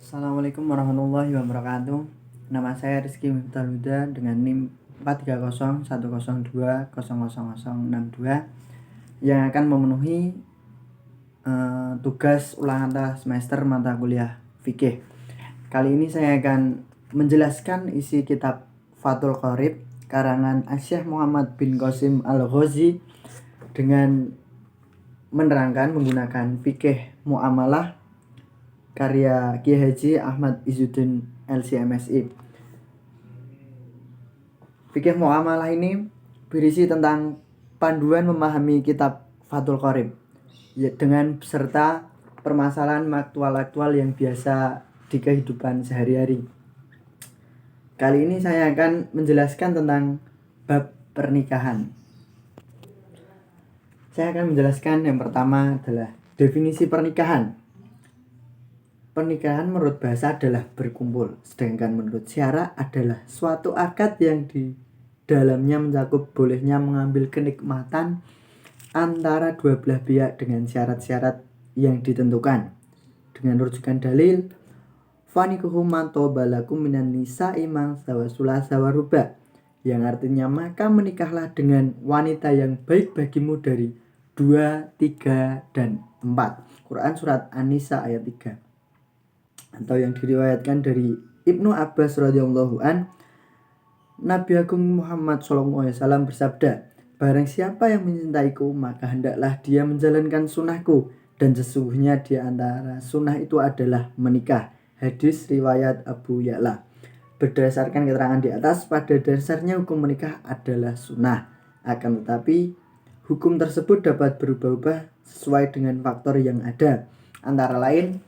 Assalamualaikum warahmatullahi wabarakatuh. Nama saya Rizky Miftahul Huda dengan NIM 4301002000062 yang akan memenuhi tugas ulangan semester mata kuliah fikih. Kali ini saya akan menjelaskan isi kitab Fathul Qorib karangan Syekh Muhammad bin Qasim Al-Ghazi dengan menerangkan menggunakan fikih muamalah karya Kiai Haji Ahmad Izzuddin LC/MSI. Fikih muamalah ini berisi tentang panduan memahami kitab Fathul Qorib dengan beserta permasalahan aktual yang biasa di kehidupan sehari-hari. Kali ini saya akan menjelaskan tentang bab pernikahan. Saya akan menjelaskan yang pertama adalah definisi pernikahan. Pernikahan menurut bahasa adalah berkumpul, sedangkan menurut syara adalah suatu akad yang di dalamnya mencakup bolehnya mengambil kenikmatan antara dua belah pihak dengan syarat-syarat yang ditentukan. Dengan rujukan dalil, fanikuhu mantobalakum minan nisa'i mang sawasula sawaruba, yang artinya maka menikahlah dengan wanita yang baik bagimu dari 2, 3, dan 4. Quran Surat An-Nisa ayat 3. Atau yang diriwayatkan dari Ibnu Abbas radhiyallahu an, Nabi Agung Muhammad SAW bersabda, barang siapa yang mencintaiku maka hendaklah dia menjalankan sunnahku, dan sesungguhnya di antara sunnah itu adalah menikah. Hadis riwayat Abu Ya'la. Berdasarkan keterangan di atas, pada dasarnya hukum menikah adalah sunnah. Akan tetapi hukum tersebut dapat berubah-ubah sesuai dengan faktor yang ada. Antara lain,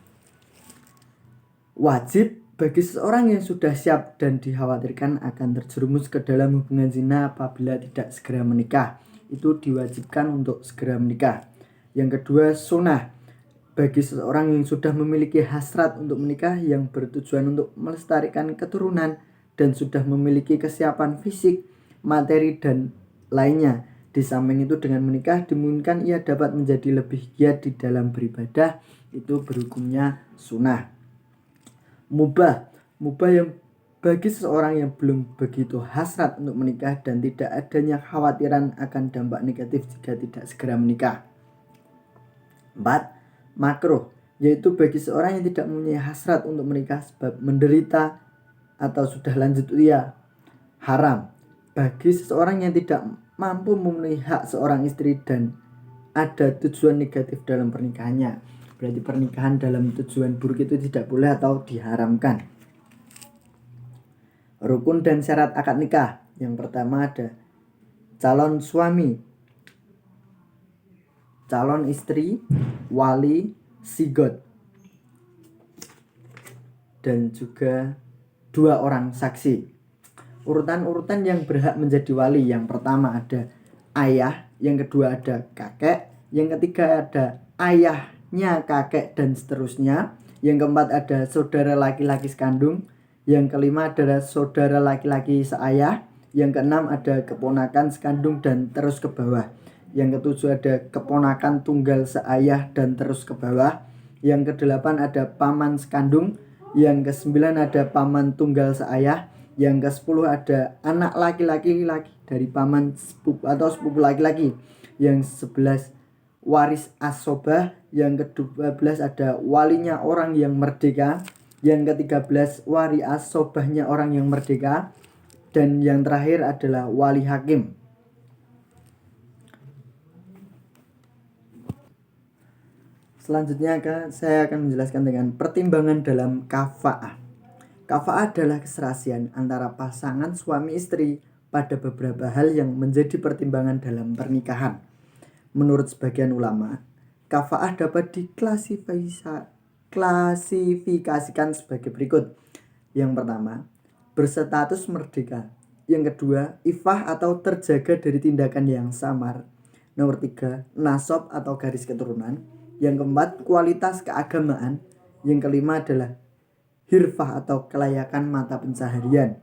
wajib bagi seseorang yang sudah siap dan dikhawatirkan akan terjerumus ke dalam hubungan zina apabila tidak segera menikah. Itu diwajibkan untuk segera menikah. Yang kedua, sunnah bagi seseorang yang sudah memiliki hasrat untuk menikah yang bertujuan untuk melestarikan keturunan dan sudah memiliki kesiapan fisik, materi, dan lainnya. Di samping itu, dengan menikah dimungkinkan ia dapat menjadi lebih giat di dalam beribadah. Itu berhukumnya sunnah. Mubah yang bagi seseorang yang belum begitu hasrat untuk menikah dan tidak adanya khawatiran akan dampak negatif jika tidak segera menikah. 4. Makruh, yaitu bagi seorang yang tidak mempunyai hasrat untuk menikah sebab menderita atau sudah lanjut usia. Haram, bagi seseorang yang tidak mampu memenuhi hak seorang istri dan ada tujuan negatif dalam pernikahannya. Berarti pernikahan dalam tujuan buruk itu tidak boleh atau diharamkan. Rukun dan syarat akad nikah. Yang pertama ada calon suami, calon istri, wali, sigot, dan juga 2 orang saksi. Urutan-urutan yang berhak menjadi wali, yang pertama ada ayah, yang kedua ada kakek, yang ketiga ada ayahnya kakek dan seterusnya, yang keempat ada saudara laki-laki sekandung, yang kelima adalah saudara laki-laki seayah, yang keenam ada keponakan sekandung dan terus ke bawah, yang ketujuh ada keponakan tunggal seayah dan terus ke bawah, yang kedelapan ada paman sekandung, yang kesembilan ada paman tunggal seayah, yang ke-10 ada anak laki-laki dari paman sepupu atau sepupu laki-laki, yang 11 waris asobah, yang ke-12 ada walinya orang yang merdeka, yang ke-13 wari asobahnya orang yang merdeka, dan yang terakhir adalah wali hakim. Selanjutnya saya akan menjelaskan dengan pertimbangan dalam kafa'ah. Kafa'ah adalah keserasian antara pasangan suami istri pada beberapa hal yang menjadi pertimbangan dalam pernikahan. Menurut sebagian ulama, kafa'ah dapat diklasifikasikan sebagai berikut. Yang pertama, berstatus merdeka. Yang kedua, ifah atau terjaga dari tindakan yang samar. Nomor 3, nasab atau garis keturunan. Yang keempat, kualitas keagamaan. Yang kelima adalah hirfah atau kelayakan mata pencaharian.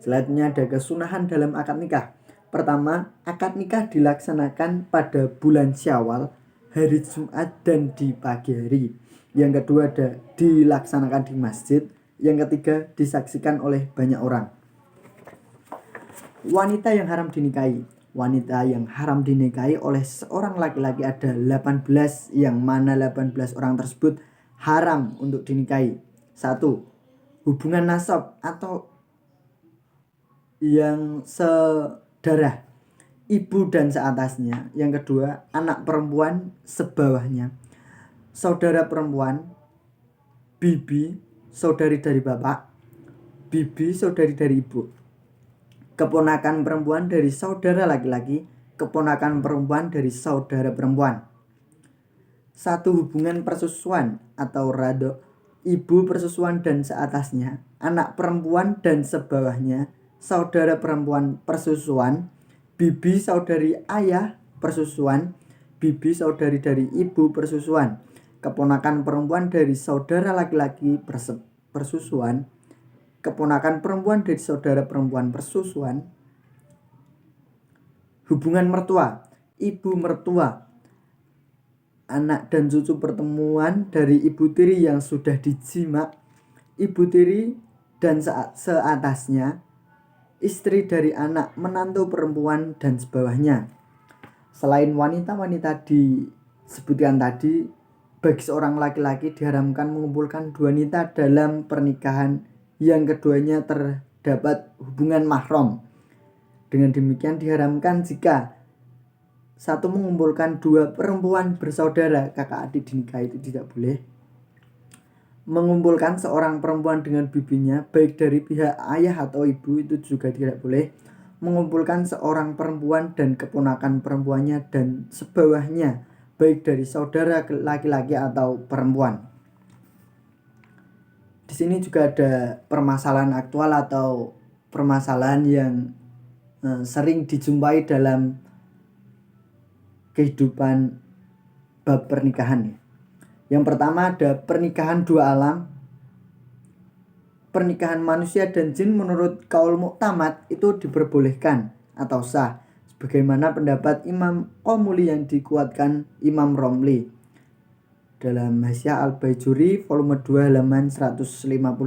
Selanjutnya ada kesunahan dalam akad nikah. Pertama, akad nikah dilaksanakan pada bulan Syawal, hari Jumat dan di pagi hari. Yang kedua ada dilaksanakan di masjid. Yang ketiga disaksikan oleh banyak orang. Wanita yang haram dinikahi. Wanita yang haram dinikahi oleh seorang laki-laki ada 18, yang mana 18 orang tersebut haram untuk dinikahi. 1. Hubungan nasab atau yang sedarah, ibu dan seatasnya. Yang kedua, anak perempuan sebawahnya, saudara perempuan, bibi, saudari dari bapak, bibi, saudari dari ibu, keponakan perempuan dari saudara laki-laki, keponakan perempuan dari saudara perempuan. 1. Hubungan persusuan atau rado, ibu persusuan dan seatasnya, anak perempuan dan sebawahnya, saudara perempuan persusuan, bibi saudari ayah persusuan, bibi saudari dari ibu persusuan, keponakan perempuan dari saudara laki-laki persusuan, keponakan perempuan dari saudara perempuan persusuan. Hubungan mertua, ibu mertua, anak dan cucu pertemuan dari ibu tiri yang sudah dijima, ibu tiri dan seatasnya, istri dari anak menantu perempuan dan sebawahnya. Selain wanita-wanita disebutkan tadi, bagi seorang laki-laki diharamkan mengumpulkan dua wanita dalam pernikahan yang keduanya terdapat hubungan mahram. Dengan demikian diharamkan jika 1. mengumpulkan 2 perempuan bersaudara, kakak adik dinikahi itu tidak boleh. Mengumpulkan seorang perempuan dengan bibinya baik dari pihak ayah atau ibu itu juga tidak boleh. Mengumpulkan seorang perempuan dan keponakan perempuannya dan sebawahnya baik dari saudara laki-laki atau perempuan. Di sini juga ada permasalahan aktual atau permasalahan yang sering dijumpai dalam kehidupan bab pernikahan. Yang pertama ada pernikahan dua alam. Pernikahan manusia dan jin menurut kaul muktamad itu diperbolehkan atau sah, sebagaimana pendapat Imam Qomuli yang dikuatkan Imam Romli dalam Hasyiah Al-Baijuri volume 2 halaman 159.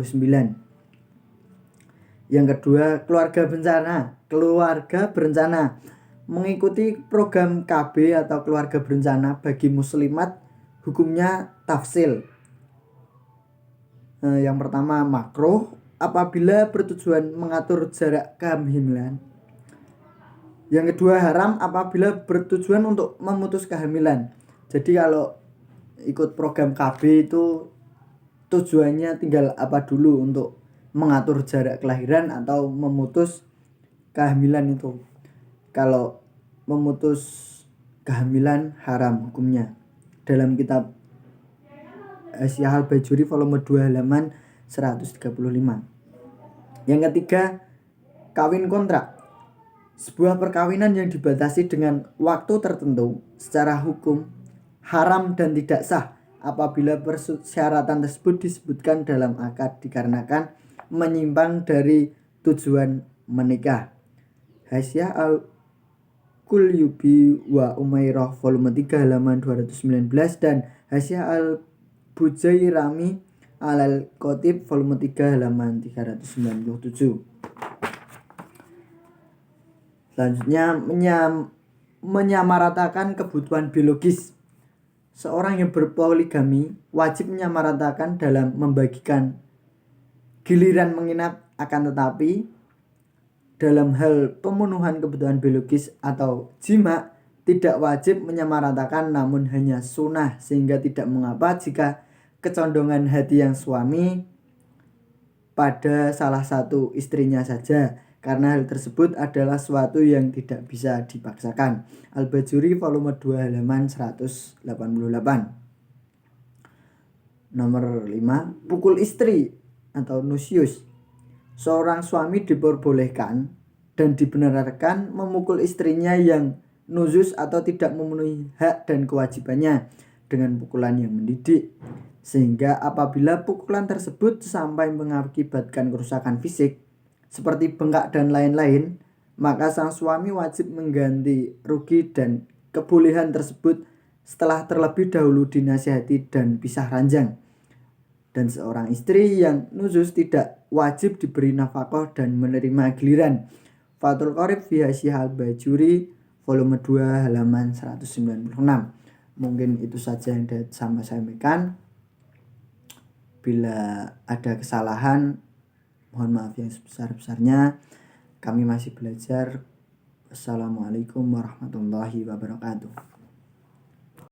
Yang kedua, keluarga berencana. Mengikuti program KB atau keluarga berencana bagi muslimat hukumnya tafsil. Yang pertama, makruh apabila bertujuan mengatur jarak kehamilan. Yang kedua, haram apabila bertujuan untuk memutus kehamilan. Jadi kalau ikut program KB itu tujuannya tinggal apa dulu, untuk mengatur jarak kelahiran atau memutus kehamilan itu. Kalau memutus kehamilan haram hukumnya. Dalam kitab Hasyiah Al-Baijuri volume 2 halaman 135. Yang ketiga, kawin kontrak. Sebuah perkawinan yang dibatasi dengan waktu tertentu secara hukum haram dan tidak sah apabila persyaratan tersebut disebutkan dalam akad dikarenakan menyimpang dari tujuan menikah. Hasyiah Al-Qulyubi wa Umairah volume 3 halaman 219 dan Hasyiah Al-Bujairami Al-Qotib volume 3 halaman 397. Selanjutnya, menyamaratakan kebutuhan biologis. Seorang yang berpoligami wajib menyamaratakan dalam membagikan giliran menginap, akan tetapi dalam hal pemenuhan kebutuhan biologis atau jima tidak wajib menyamaratakan, namun hanya sunnah, sehingga tidak mengapa jika kecondongan hati yang suami pada salah satu istrinya saja, karena hal tersebut adalah suatu yang tidak bisa dipaksakan. Al-Bajuri volume 2 halaman 188. Nomor 5, pukul istri atau nusyus. Seorang suami diperbolehkan dan dibenarkan memukul istrinya yang nusyus atau tidak memenuhi hak dan kewajibannya dengan pukulan yang mendidik, sehingga apabila pukulan tersebut sampai mengakibatkan kerusakan fisik seperti bengkak dan lain-lain, maka sang suami wajib mengganti rugi dan kebolehan tersebut setelah terlebih dahulu dinasihati dan pisah ranjang. Dan seorang istri yang nusyuz tidak wajib diberi nafkah dan menerima giliran. Fathul Qorib fi Hasyihal Bajuri volume 2 halaman 196. Mungkin itu saja yang dapat saya sampaikan. Bila ada kesalahan, mohon maaf yang sebesar-besarnya. Kami masih belajar. Assalamualaikum warahmatullahi wabarakatuh.